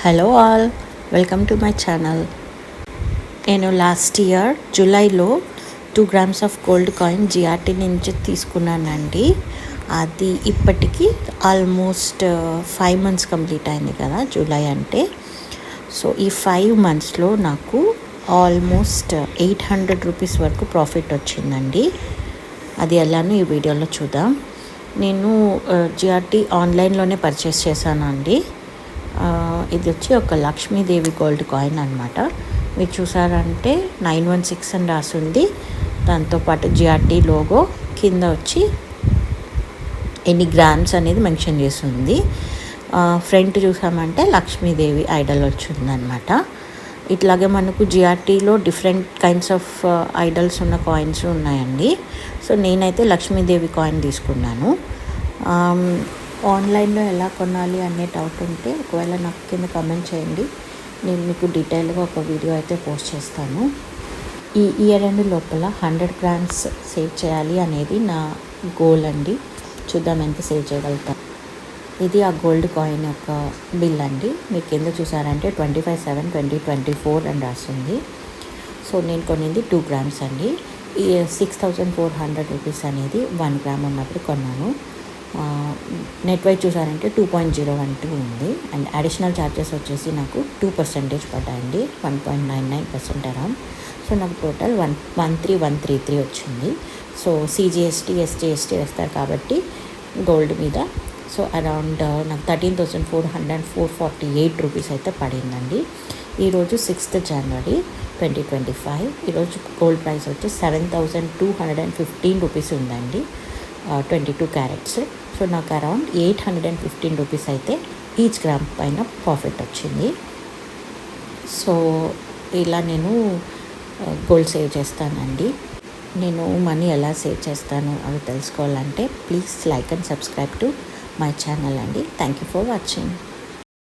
Hello all, welcome to my channel. నేను last year జూలైలో 2 grams of gold coin GRT నుంచి తీసుకున్నానండి. అది ఇప్పటికీ ఆల్మోస్ట్ 5 months కంప్లీట్ అయింది కదా జూలై అంటే. సో ఈ 5 monthsలో నాకు ఆల్మోస్ట్ 800 రూపీస్ వరకు ప్రాఫిట్ వచ్చిందండి. అది ఎలానో ఈ వీడియోలో చూద్దాం. నేను జిఆర్టీ ఆన్లైన్లోనే పర్చేస్ చేశానండి. ఇది వచ్చి ఒక లక్ష్మీదేవి గోల్డ్ కాయిన్ అనమాట. మీరు చూసారంటే 916 అని రాసింది. దాంతోపాటు జిఆర్టీ లోగో కింద వచ్చి ఎన్ని గ్రామ్స్ అనేది మెన్షన్ చేస్తుంది. ఫ్రంట్ చూసామంటే లక్ష్మీదేవి ఐడల్ వచ్చిందనమాట. ఇట్లాగే మనకు జిఆర్టీలో డిఫరెంట్ కైండ్స్ ఆఫ్ ఐడల్స్ ఉన్న కాయిన్స్ ఉన్నాయండి. సో నేనైతే లక్ష్మీదేవి కాయిన్ తీసుకున్నాను. ఆన్లైన్లో ఎలా కొనాలి అనే డౌట్ ఉంటే ఒకవేళ నాకు కింద కమెంట్ చేయండి. నేను మీకు డీటెయిల్గా ఒక వీడియో అయితే పోస్ట్ చేస్తాను. ఈ ఇయర్ ఎండ్ లోపల 100 grams సేవ్ చేయాలి అనేది నా గోల్ అండి. చూద్దాం ఎంత సేవ్ చేయగలుగుతాం. ఇది ఆ గోల్డ్ కాయిన్ యొక్క బిల్ అండి. మీరు కింద చూసారంటే 25/7/2024 అని రాస్తుంది. సో నేను కొనింది 2 grams అండి. ఈ 6400 రూపీస్ అనేది 1 gram ఉన్నప్పుడు కొన్నాను. నెట్ వైజ్ చూసారంటే 2.012 ఉంది. అండ్ అడిషనల్ ఛార్జెస్ వచ్చేసి నాకు 2% పడ్డాయండి, 1.99% అరౌండ్. సో నాకు టోటల్ 113,133 వచ్చింది. సో సిజిఎస్టీ ఎస్జిఎస్టీ వేస్తారు కాబట్టి గోల్డ్ మీద. సో అరౌండ్ నాకు 13,448 రూపీస్ అయితే పడిందండి. ఈరోజు 6th January 2025. ఈరోజు గోల్డ్ ప్రైస్ వచ్చి 7,215 రూపీస్ ఉందండి, 22 carats. సో నాకు అరౌండ్ 815 రూపీస్ అయితే ఈచ్ గ్రామ్ పైన ప్రాఫిట్ వచ్చింది. సో ఇలా నేను గోల్డ్ సేవ్ చేస్తానండి. నేను మనీ ఎలా సేవ్ చేస్తాను అవి తెలుసుకోవాలంటే please like and subscribe to my channel అండి. Thank you for watching.